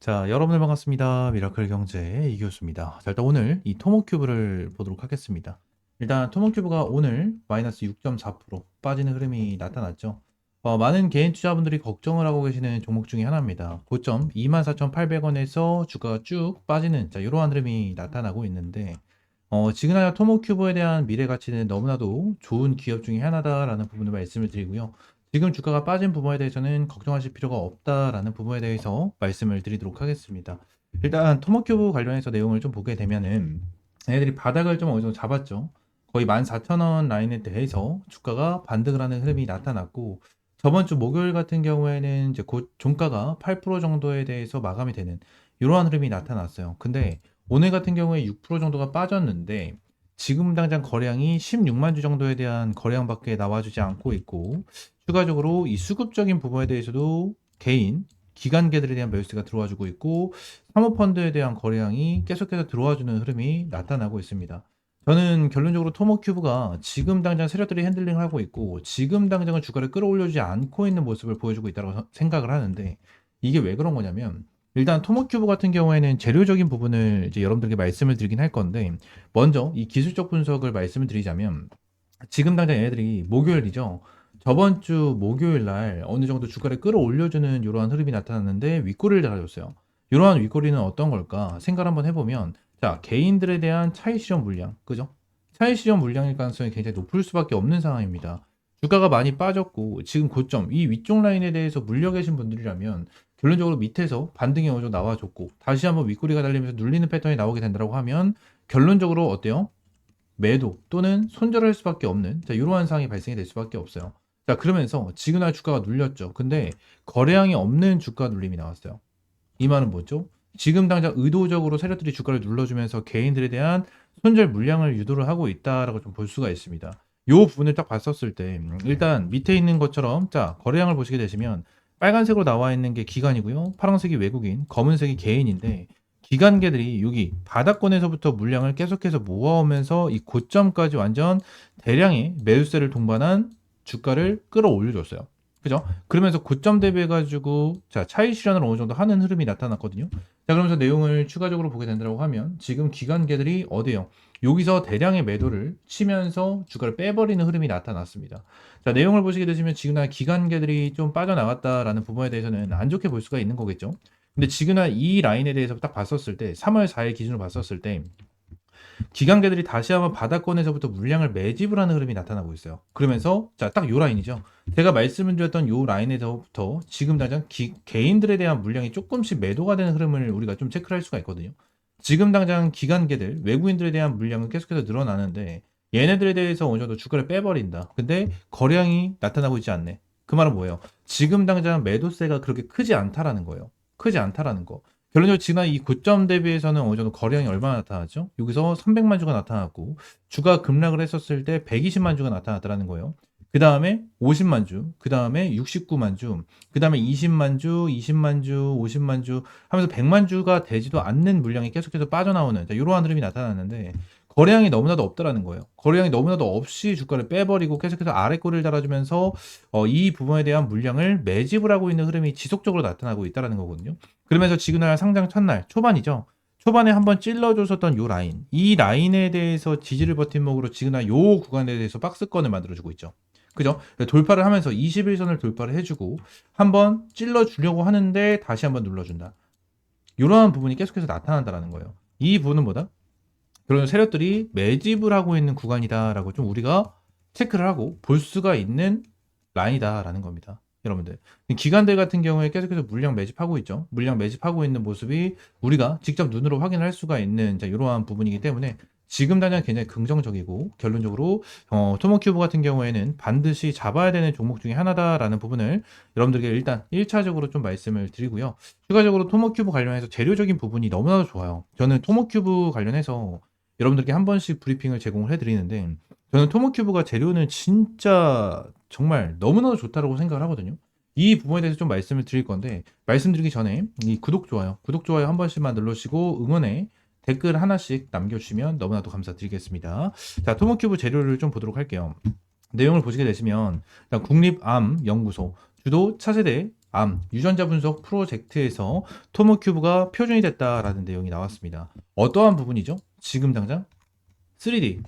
자, 여러분들 반갑습니다. 미라클 경제의 이교수입니다. 자, 일단 오늘 이 토모큐브를 보도록 하겠습니다. 일단 토모큐브가 오늘 마이너스 6.4% 빠지는 흐름이 나타났죠. 많은 개인 투자분들이 걱정을 하고 계시는 종목 중에 하나입니다. 고점 24,800원에서 주가가 쭉 빠지는 이러한 흐름이 나타나고 있는데 지금이야 토모큐브에 대한 미래 가치는 너무나도 좋은 기업 중에 하나다라는 부분을 말씀을 드리고요. 지금 주가가 빠진 부분에 대해서는 걱정하실 필요가 없다라는 부분에 대해서 말씀을 드리도록 하겠습니다. 일단 토모큐브 관련해서 내용을 좀 보게 되면은 얘들이 바닥을 좀 어느 정도 잡았죠. 거의 14,000원 라인에 대해서 주가가 반등을 하는 흐름이 나타났고, 저번 주 목요일 같은 경우에는 이제 곧 종가가 8% 정도에 대해서 마감이 되는 이러한 흐름이 나타났어요. 근데 오늘 같은 경우에 6% 정도가 빠졌는데 지금 당장 거래량이 16만 주 정도에 대한 거래량밖에 나와주지 않고 있고, 추가적으로 이 수급적인 부분에 대해서도 개인, 기관계들에 대한 매수세가 들어와주고 있고, 사모펀드에 대한 거래량이 계속해서 들어와주는 흐름이 나타나고 있습니다. 저는 결론적으로 토모큐브가 지금 당장 세력들이 핸들링을 하고 있고, 지금 당장은 주가를 끌어올려주지 않고 있는 모습을 보여주고 있다고 생각을 하는데, 이게 왜 그런 거냐면, 일단 토모큐브 같은 경우에는 재료적인 부분을 이제 여러분들께 말씀을 드리긴 할 건데, 먼저 이 기술적 분석을 말씀을 드리자면, 지금 당장 얘네들이 목요일이죠. 저번 주 목요일 날 어느 정도 주가를 끌어올려주는 이러한 흐름이 나타났는데 윗꼬리를 달아줬어요. 이러한 윗꼬리는 어떤 걸까? 생각을 한번 해보면, 자, 개인들에 대한 차익 실현 물량, 그죠? 차익 실현 물량일 가능성이 굉장히 높을 수밖에 없는 상황입니다. 주가가 많이 빠졌고 지금 고점 이 위쪽 라인에 대해서 물려 계신 분들이라면 결론적으로 밑에서 반등이 어느 정도 나와줬고 다시 한번 윗꼬리가 달리면서 눌리는 패턴이 나오게 된다고 하면 결론적으로 어때요? 매도 또는 손절할 수밖에 없는 이러한 상황이 발생이 될 수밖에 없어요. 자, 그러면서 지그날 주가가 눌렸죠. 근데 거래량이 없는 주가 눌림이 나왔어요. 이 말은 뭐죠? 지금 당장 의도적으로 세력들이 주가를 눌러주면서 개인들에 대한 손절 물량을 유도를 하고 있다라고 좀 볼 수가 있습니다. 요 부분을 딱 봤었을 때 일단 밑에 있는 것처럼 자, 거래량을 보시게 되시면 빨간색으로 나와 있는 게 기관이고요. 파란색이 외국인, 검은색이 개인인데 기관계들이 여기 바닥권에서부터 물량을 계속해서 모아오면서 이 고점까지 완전 대량의 매수세를 동반한 주가를 끌어올려줬어요. 그죠? 그러면서 고점 대비해가지고 자 차익 실현을 어느 정도 하는 흐름이 나타났거든요. 자, 그러면서 내용을 추가적으로 보게 된다고 하면 지금 기관계들이 어디요? 여기서 대량의 매도를 치면서 주가를 빼버리는 흐름이 나타났습니다. 자, 내용을 보시게 되시면 지금 기관계들이 좀 빠져나갔다라는 부분에 대해서는 안 좋게 볼 수가 있는 거겠죠. 근데 지금은 이 라인에 대해서 딱 봤었을 때 3월 4일 기준으로 봤었을 때 기관계들이 다시 한번 바닥권에서부터 물량을 매집을 하는 흐름이 나타나고 있어요. 그러면서 자, 딱 요 라인이죠. 제가 말씀을 드렸던 요 라인에서부터 지금 당장 개인들에 대한 물량이 조금씩 매도가 되는 흐름을 우리가 좀 체크를 할 수가 있거든요. 지금 당장 기관계들, 외국인들에 대한 물량은 계속해서 늘어나는데 얘네들에 대해서 어느 정도 주가를 빼버린다. 근데 거래량이 나타나고 있지 않네. 그 말은 뭐예요? 지금 당장 매도세가 그렇게 크지 않다라는 거예요. 크지 않다라는 거. 결론적으로 지난 이 고점 대비해서는 어느 정도 거래량이 얼마나 나타났죠? 여기서 300만 주가 나타났고 주가 급락을 했었을 때 120만 주가 나타났다는 거예요. 그 다음에 50만 주, 그 다음에 69만 주, 그 다음에 20만 주, 20만 주, 50만 주 하면서 100만 주가 되지도 않는 물량이 계속해서 빠져나오는 이러한 흐름이 나타났는데 거래량이 너무나도 없다라는 거예요. 거래량이 너무나도 없이 주가를 빼버리고 계속해서 아래 꼬리를 달아주면서 이 부분에 대한 물량을 매집을 하고 있는 흐름이 지속적으로 나타나고 있다는 거거든요. 그러면서 지그날 상장 첫날 초반이죠. 초반에 한번 찔러줬었던 요 라인, 이 라인에 대해서 지지를 버팀목으로 지그날 요 구간에 대해서 박스권을 만들어주고 있죠. 그죠? 돌파를 하면서 21선을 돌파를 해주고 한번 찔러주려고 하는데 다시 한번 눌러준다. 이러한 부분이 계속해서 나타난다는 거예요. 이 부분은 뭐다? 그런 세력들이 매집을 하고 있는 구간이다라고 좀 우리가 체크를 하고 볼 수가 있는 라인이다라는 겁니다. 여러분들. 기관들 같은 경우에 계속해서 물량 매집하고 있죠. 물량 매집하고 있는 모습이 우리가 직접 눈으로 확인할 수가 있는 이러한 부분이기 때문에 지금 당장 굉장히 긍정적이고 결론적으로 토모큐브 같은 경우에는 반드시 잡아야 되는 종목 중에 하나다라는 부분을 여러분들께 일단 1차적으로 좀 말씀을 드리고요. 추가적으로 토모큐브 관련해서 재료적인 부분이 너무나도 좋아요. 저는 토모큐브 관련해서 여러분들께 한 번씩 브리핑을 제공을 해드리는데 저는 토모큐브가 재료는 진짜 정말 너무나도 좋다고 생각을 하거든요. 이 부분에 대해서 좀 말씀을 드릴 건데 말씀드리기 전에 이 구독, 좋아요 한 번씩만 눌러주시고 응원에 댓글 하나씩 남겨주시면 너무나도 감사드리겠습니다. 자, 토모큐브 재료를 좀 보도록 할게요. 내용을 보시게 되시면 국립암연구소 주도 차세대 유전자 분석 프로젝트에서 토모큐브가 표준이 됐다라는 내용이 나왔습니다. 어떠한 부분이죠? 지금 당장 3D,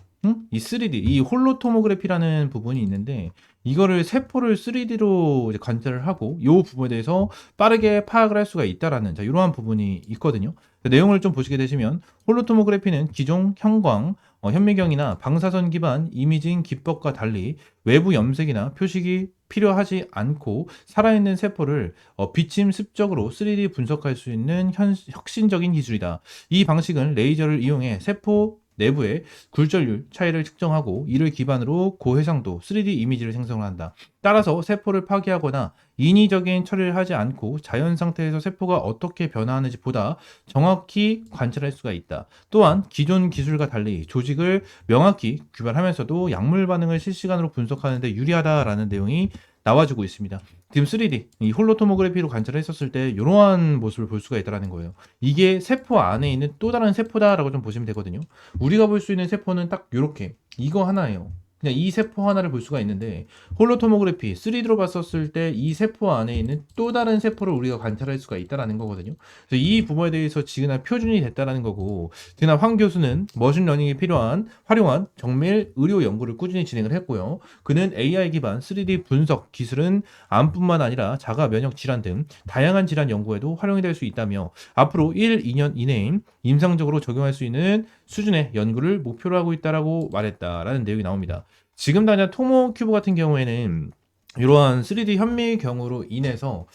이 3D, 이 홀로토모그래피라는 부분이 있는데 이거를 세포를 3D로 관찰을 하고 이 부분에 대해서 빠르게 파악을 할 수가 있다라는 이러한 부분이 있거든요. 내용을 좀 보시게 되시면 홀로토모그래피는 기존 형광, 현미경이나 방사선 기반 이미징 기법과 달리 외부 염색이나 표식이 필요하지 않고 살아있는 세포를 비침 습적으로 3D 분석할 수 있는 혁신적인 기술이다. 이 방식은 레이저를 이용해 세포 내부의 굴절률 차이를 측정하고 이를 기반으로 고해상도 3D 이미지를 생성을 한다. 따라서 세포를 파괴하거나 인위적인 처리를 하지 않고 자연 상태에서 세포가 어떻게 변화하는지 보다 정확히 관찰할 수가 있다. 또한 기존 기술과 달리 조직을 명확히 규별하면서도 약물 반응을 실시간으로 분석하는 데 유리하다라는 내용이 나와주고 있습니다. 지금 3D, 이 홀로토모그래피로 관찰을 했었을 때 이러한 모습을 볼 수가 있다는 거예요. 이게 세포 안에 있는 또 다른 세포다라고 좀 보시면 되거든요. 우리가 볼 수 있는 세포는 딱 이렇게 이거 하나예요. 그냥 이 세포 하나를 볼 수가 있는데 홀로토모그래피 3D로 봤었을 때 이 세포 안에 있는 또 다른 세포를 우리가 관찰할 수가 있다는 거거든요. 그래서 이 부분에 대해서 지금은 표준이 됐다는 거고, 지금 황 교수는 머신러닝에 필요한 활용한 정밀 의료 연구를 꾸준히 진행을 했고요. 그는 AI 기반 3D 분석 기술은 암뿐만 아니라 자가 면역 질환 등 다양한 질환 연구에도 활용이 될 수 있다며 앞으로 1, 2년 이내에 임상적으로 적용할 수 있는 수준의 연구를 목표로 하고 있다라고 말했다라는 내용이 나옵니다. 지금 당장 토모큐브 같은 경우에는 이러한 3D 현미경으로 인해서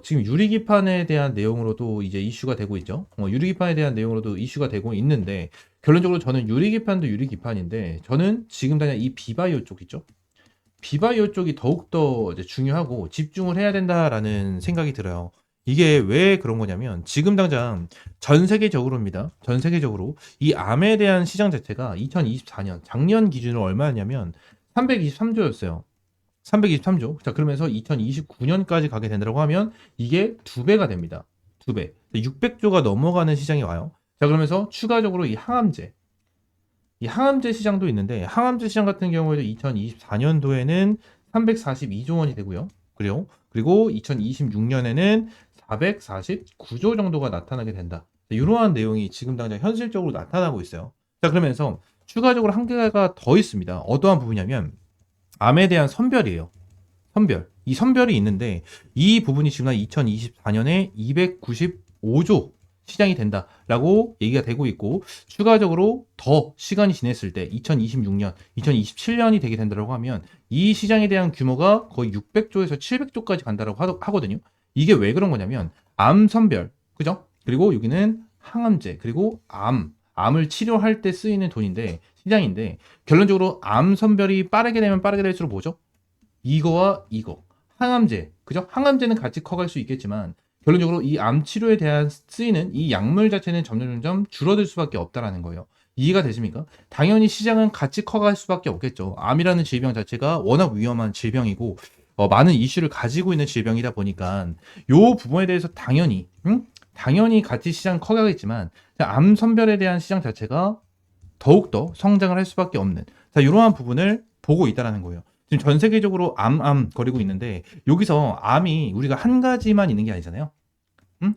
지금 유리기판에 대한 내용으로도 이제 이슈가 되고 있죠. 유리기판에 대한 내용으로도 이슈가 되고 있는데 결론적으로 저는 유리기판도 유리기판인데 저는 지금 당장 이 비바이오 쪽 있죠. 비바이오 쪽이 더욱더 이제 중요하고 집중을 해야 된다라는 생각이 들어요. 이게 왜 그런 거냐면 지금 당장 전 세계적으로입니다. 전 세계적으로 이 암에 대한 시장 자체가 2024년 작년 기준으로 얼마였냐면 323조였어요. 323조. 자, 그러면서 2029년까지 가게 된다고 하면 이게 2배가 됩니다. 2배. 600조가 넘어가는 시장이 와요. 자, 그러면서 추가적으로 이 항암제 시장도 있는데 항암제 시장 같은 경우에도 2024년도에는 342조 원이 되고요. 그리고 2026년에는 449조 정도가 나타나게 된다. 이러한 내용이 지금 당장 현실적으로 나타나고 있어요. 자, 그러면서 추가적으로 한계가 더 있습니다. 어떠한 부분이냐면 암에 대한 선별이에요. 선별. 이 선별이 있는데 이 부분이 지금 2024년에 295조 시장이 된다라고 얘기가 되고 있고 추가적으로 더 시간이 지났을 때 2026년, 2027년이 되게 된다고 하면 이 시장에 대한 규모가 거의 600조에서 700조까지 간다라고 하거든요. 이게 왜 그런 거냐면 암 선별, 그죠? 그리고 여기는 항암제, 그리고 암을 치료할 때 쓰이는 돈인데 시장인데 결론적으로 암 선별이 빠르게 되면 빠르게 될수록 뭐죠? 이거와 이거. 항암제, 그죠? 항암제는 같이 커갈 수 있겠지만 결론적으로 이 암 치료에 대한 쓰이는 이 약물 자체는 점점 줄어들 수밖에 없다라는 거예요. 이해가 되십니까? 당연히 시장은 같이 커갈 수밖에 없겠죠. 암이라는 질병 자체가 워낙 위험한 질병이고 많은 이슈를 가지고 있는 질병이다 보니까 요 부분에 대해서 당연히 같이 시장 커가겠지만 암 선별에 대한 시장 자체가 더욱더 성장을 할 수밖에 없는 이러한 부분을 보고 있다는 거예요. 지금 전 세계적으로 암 거리고 있는데 여기서 암이 우리가 한 가지만 있는 게 아니잖아요.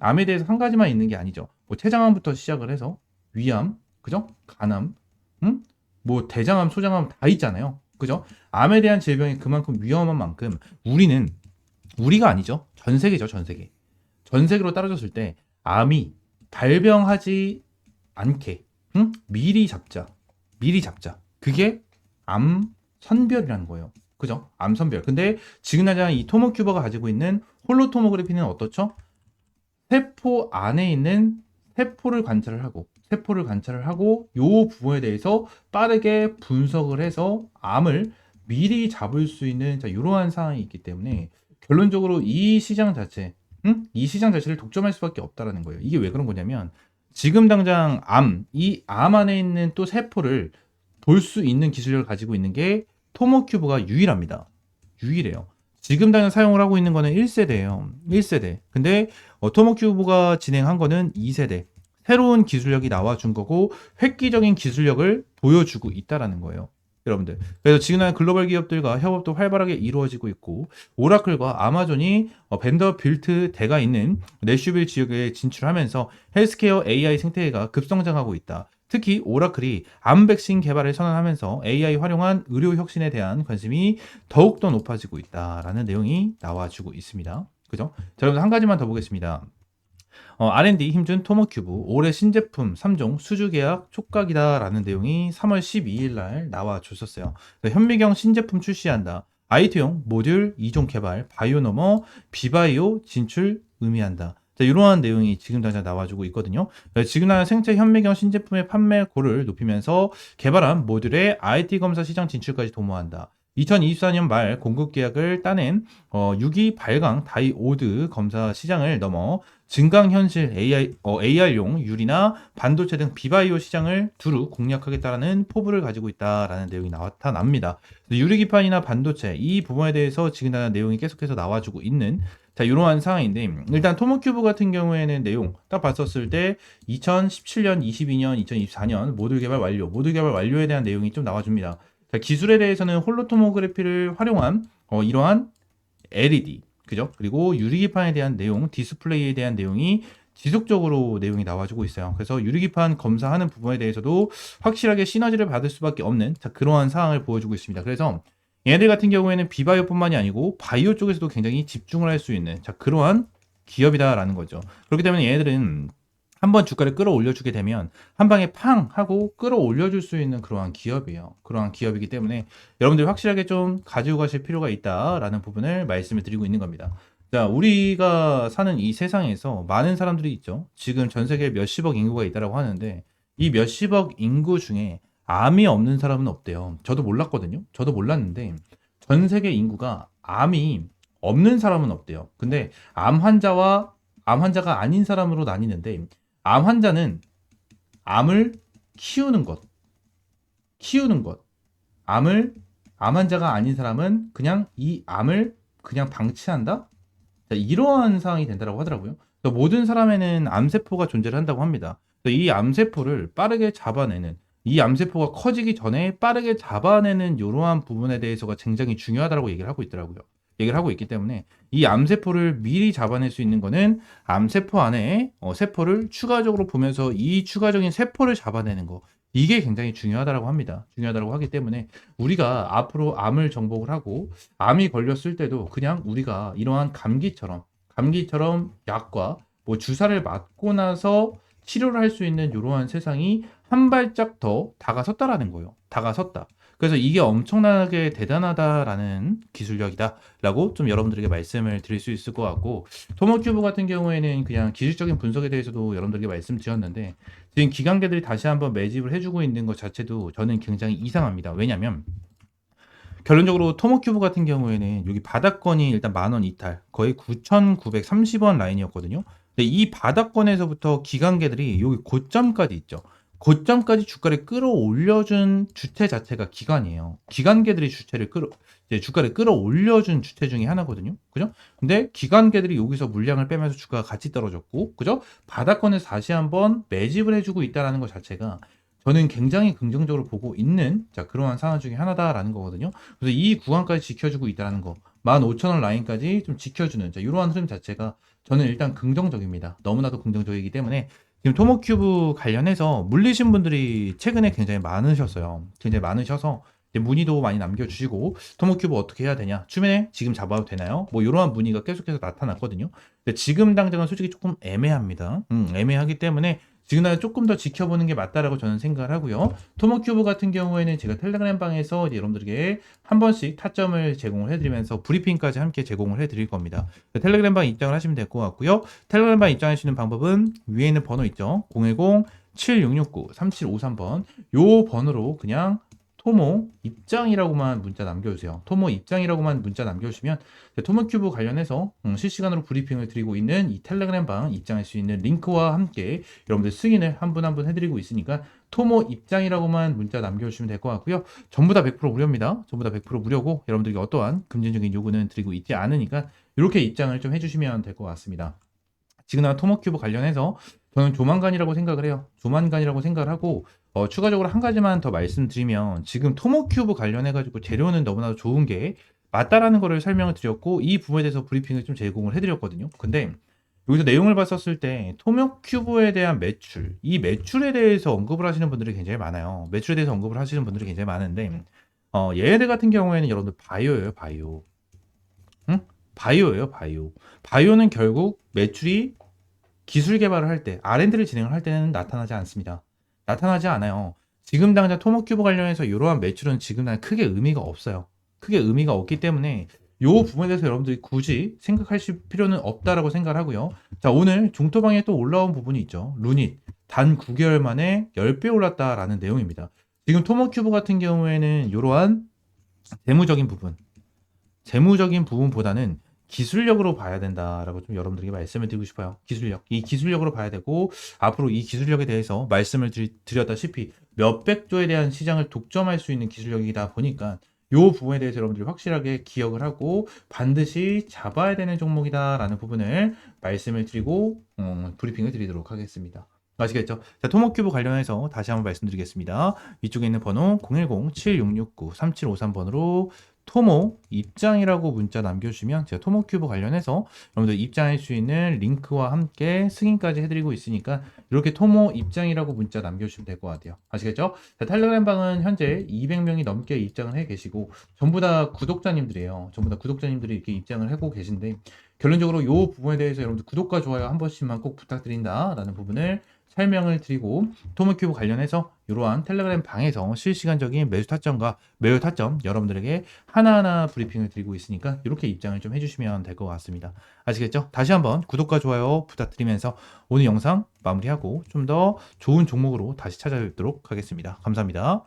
암에 대해서 한 가지만 있는 게 아니죠. 뭐 췌장암부터 시작을 해서 위암, 그죠? 간암, 뭐 대장암, 소장암 다 있잖아요. 그죠? 암에 대한 질병이 그만큼 위험한 만큼 우리가 아니죠. 전 세계죠, 전 세계. 전 세계로 따라줬을 때 암이 발병하지 않게 미리 잡자. 그게 암 선별이라는 거예요. 그죠? 암 선별. 근데 지금 당장 이 토모큐버가 가지고 있는 홀로토모그래피는 어떻죠? 세포 안에 있는 세포를 관찰을 하고 요 부분에 대해서 빠르게 분석을 해서 암을 미리 잡을 수 있는 이러한 상황이 있기 때문에 결론적으로 이 시장 자체를 독점할 수밖에 없다라는 거예요. 이게 왜 그런 거냐면 지금 당장 이 암 안에 있는 또 세포를 볼 수 있는 기술력을 가지고 있는 게 토모큐브가 유일합니다. 유일해요. 지금 당장 사용을 하고 있는 거는 1세대예요. 1세대. 근데 토모큐브가 진행한 거는 2세대. 새로운 기술력이 나와준 거고 획기적인 기술력을 보여주고 있다라는 거예요. 여러분들. 그래서 지금은 글로벌 기업들과 협업도 활발하게 이루어지고 있고 오라클과 아마존이 벤더빌트 대가 있는 내슈빌 지역에 진출하면서 헬스케어 AI 생태계가 급성장하고 있다. 특히 오라클이 암 백신 개발을 선언하면서 AI 활용한 의료 혁신에 대한 관심이 더욱더 높아지고 있다라는 내용이 나와주고 있습니다. 그죠? 자, 여러분 한 가지만 더 보겠습니다. R&D 힘준 토모큐브 올해 신제품 3종 수주 계약 촉각이다라는 내용이 3월 12일 날 나와줬었어요. 현미경 신제품 출시한다. IT용 모듈 2종 개발, 바이오노머, 비바이오 진출 의미한다. 자, 이러한 내용이 지금 당장 나와주고 있거든요. 지금 나는 생체 현미경 신제품의 판매고를 높이면서 개발한 모듈의 IT 검사 시장 진출까지 도모한다. 2024년 말 공급 계약을 따낸 유기 발광 다이오드 검사 시장을 넘어 증강현실 AR용 유리나 반도체 등 비바이오 시장을 두루 공략하겠다라는 포부를 가지고 있다라는 내용이 나타납니다. 유리기판이나 반도체 이 부분에 대해서 지금 내용이 계속해서 나와주고 있는 자 이러한 상황인데 일단 토모큐브 같은 경우에는 내용 딱 봤었을 때 2017년, 22년, 2024년 모듈 개발 완료에 대한 내용이 좀 나와줍니다. 자, 기술에 대해서는 홀로토모그래피를 활용한 이러한 LED 그죠? 그리고 유리기판에 대한 내용, 디스플레이에 대한 내용이 지속적으로 내용이 나와주고 있어요. 그래서 유리기판 검사하는 부분에 대해서도 확실하게 시너지를 받을 수밖에 없는 자, 그러한 상황을 보여주고 있습니다. 그래서 얘네들 같은 경우에는 비바이오뿐만이 아니고 바이오 쪽에서도 굉장히 집중을 할 수 있는 자, 그러한 기업이다라는 거죠. 그렇기 때문에 얘네들은 한번 주가를 끌어올려주게 되면 한 방에 팡 하고 끌어올려줄 수 있는 그러한 기업이에요. 그러한 기업이기 때문에 여러분들이 확실하게 좀 가지고 가실 필요가 있다라는 부분을 말씀을 드리고 있는 겁니다. 자, 우리가 사는 이 세상에서 많은 사람들이 있죠. 지금 전 세계에 몇십억 인구가 있다라고 하는데 이 몇십억 인구 중에 암이 없는 사람은 없대요. 저도 몰랐거든요. 저도 몰랐는데 전 세계 인구가 암이 없는 사람은 없대요. 근데 암 환자가 아닌 사람으로 나뉘는데 암 환자는 암을 키우는 것. 암 환자가 아닌 사람은 그냥 이 암을 그냥 방치한다? 자, 이러한 상황이 된다고 하더라고요. 그래서 모든 사람에는 암세포가 존재를 한다고 합니다. 이 암세포를 빠르게 잡아내는, 이 암세포가 커지기 전에 빠르게 잡아내는 이러한 부분에 대해서가 굉장히 중요하다고 얘기를 하고 있더라고요. 얘기를 하고 있기 때문에 이 암세포를 미리 잡아낼 수 있는 거는 암세포 안에 세포를 추가적으로 보면서 이 추가적인 세포를 잡아내는 거 이게 굉장히 중요하다고 합니다. 중요하다고 하기 때문에 우리가 앞으로 암을 정복을 하고 암이 걸렸을 때도 그냥 우리가 이러한 감기처럼 약과 뭐 주사를 맞고 나서 치료를 할 수 있는 이러한 세상이 한 발짝 더 다가섰다라는 거예요. 다가섰다. 그래서 이게 엄청나게 대단하다라는 기술력이다라고 좀 여러분들에게 말씀을 드릴 수 있을 것 같고 토모큐브 같은 경우에는 그냥 기술적인 분석에 대해서도 여러분들에게 말씀드렸는데 지금 기관계들이 다시 한번 매집을 해주고 있는 것 자체도 저는 굉장히 이상합니다. 왜냐하면 결론적으로 토모큐브 같은 경우에는 여기 바닥권이 일단 10,000원 이탈 거의 9,930원 라인이었거든요. 근데 이 바닥권에서부터 기관계들이 여기 고점까지 있죠. 고점까지 주가를 끌어올려준 주체 자체가 기관이에요. 기관계들이 이제 주가를 끌어올려준 주체 중에 하나거든요. 그죠? 근데 기관계들이 여기서 물량을 빼면서 주가가 같이 떨어졌고, 그죠? 바닥권에서 다시 한번 매집을 해주고 있다는 것 자체가 저는 굉장히 긍정적으로 보고 있는 자, 그러한 상황 중에 하나다라는 거거든요. 그래서 이 구간까지 지켜주고 있다는 거, 15,000원 라인까지 좀 지켜주는 자, 이러한 흐름 자체가 저는 일단 긍정적입니다. 너무나도 긍정적이기 때문에 지금 토모큐브 관련해서 물리신 분들이 최근에 굉장히 많으셨어요. 굉장히 많으셔서 이제 문의도 많이 남겨주시고 토모큐브 어떻게 해야 되냐? 추면에 지금 잡아도 되나요? 뭐 이러한 문의가 계속해서 나타났거든요. 근데 지금 당장은 솔직히 조금 애매합니다. 애매하기 때문에 지금은 조금 더 지켜보는 게 맞다라고 저는 생각을 하고요. 토모큐브 같은 경우에는 제가 텔레그램 방에서 이제 여러분들에게 한 번씩 타점을 제공을 해드리면서 브리핑까지 함께 제공을 해드릴 겁니다. 텔레그램 방 입장을 하시면 될 것 같고요. 텔레그램 방 입장하시는 방법은 위에 있는 번호 있죠. 010-7669-3753번 요 번호로 그냥 토모 입장이라고만 문자 남겨주세요. 토모 입장이라고만 문자 남겨주시면 토모큐브 관련해서 실시간으로 브리핑을 드리고 있는 이 텔레그램 방 입장할 수 있는 링크와 함께 여러분들 승인을 한 분 한 분 해드리고 있으니까 토모 입장이라고만 문자 남겨주시면 될 것 같고요. 전부 다 100% 무료입니다. 전부 다 100% 무료고 여러분들에게 어떠한 금전적인 요구는 드리고 있지 않으니까 이렇게 입장을 좀 해주시면 될 것 같습니다. 지금 토모큐브 관련해서 저는 조만간이라고 생각을 해요. 조만간이라고 생각을 하고 추가적으로 한 가지만 더 말씀드리면 지금 토모큐브 관련해가지고 재료는 너무나도 좋은 게 맞다라는 거를 설명을 드렸고 이 부분에 대해서 브리핑을 좀 제공을 해드렸거든요. 근데 여기서 내용을 봤었을 때 토모큐브에 대한 매출, 이 매출에 대해서 언급을 하시는 분들이 굉장히 많아요. 매출에 대해서 언급을 하시는 분들이 굉장히 많은데 얘네들 같은 경우에는 여러분들 바이오예요, 바이오. 응? 바이오예요, 바이오. 바이오는 결국 매출이 기술 개발을 할 때, R&D를 진행을 할 때는 나타나지 않습니다. 나타나지 않아요. 지금 당장 토모큐브 관련해서 이러한 매출은 지금 당장 크게 의미가 없어요. 크게 의미가 없기 때문에 이 부분에 대해서 여러분들이 굳이 생각하실 필요는 없다라고 생각을 하고요. 자, 오늘 종토방에 또 올라온 부분이 있죠. 루닛. 단 9개월 만에 10배 올랐다라는 내용입니다. 지금 토모큐브 같은 경우에는 이러한 재무적인 부분보다는 기술력으로 봐야 된다라고 좀 여러분들에게 말씀을 드리고 싶어요. 기술력. 이 기술력으로 봐야 되고 앞으로 이 기술력에 대해서 말씀을 드렸다시피 몇백 조에 대한 시장을 독점할 수 있는 기술력이다 보니까 이 부분에 대해서 여러분들이 확실하게 기억을 하고 반드시 잡아야 되는 종목이다라는 부분을 말씀을 드리고 브리핑을 드리도록 하겠습니다. 아시겠죠? 자, 토모큐브 관련해서 다시 한번 말씀드리겠습니다. 위쪽에 있는 번호 010-7669-3753번으로 토모 입장이라고 문자 남겨주시면 제가 토모큐브 관련해서 여러분들 입장할 수 있는 링크와 함께 승인까지 해드리고 있으니까 이렇게 토모 입장이라고 문자 남겨주시면 될 것 같아요. 아시겠죠? 자, 텔레그램 방은 현재 200명이 넘게 입장을 해 계시고 전부 다 구독자님들이에요. 전부 다 구독자님들이 이렇게 입장을 하고 계신데 결론적으로 이 부분에 대해서 여러분들 구독과 좋아요 한 번씩만 꼭 부탁드린다라는 부분을 설명을 드리고 토모큐브 관련해서 이러한 텔레그램 방에서 실시간적인 매수 타점과 매우 타점 여러분들에게 하나하나 브리핑을 드리고 있으니까 이렇게 입장을 좀 해주시면 될 것 같습니다. 아시겠죠? 다시 한번 구독과 좋아요 부탁드리면서 오늘 영상 마무리하고 좀 더 좋은 종목으로 다시 찾아뵙도록 하겠습니다. 감사합니다.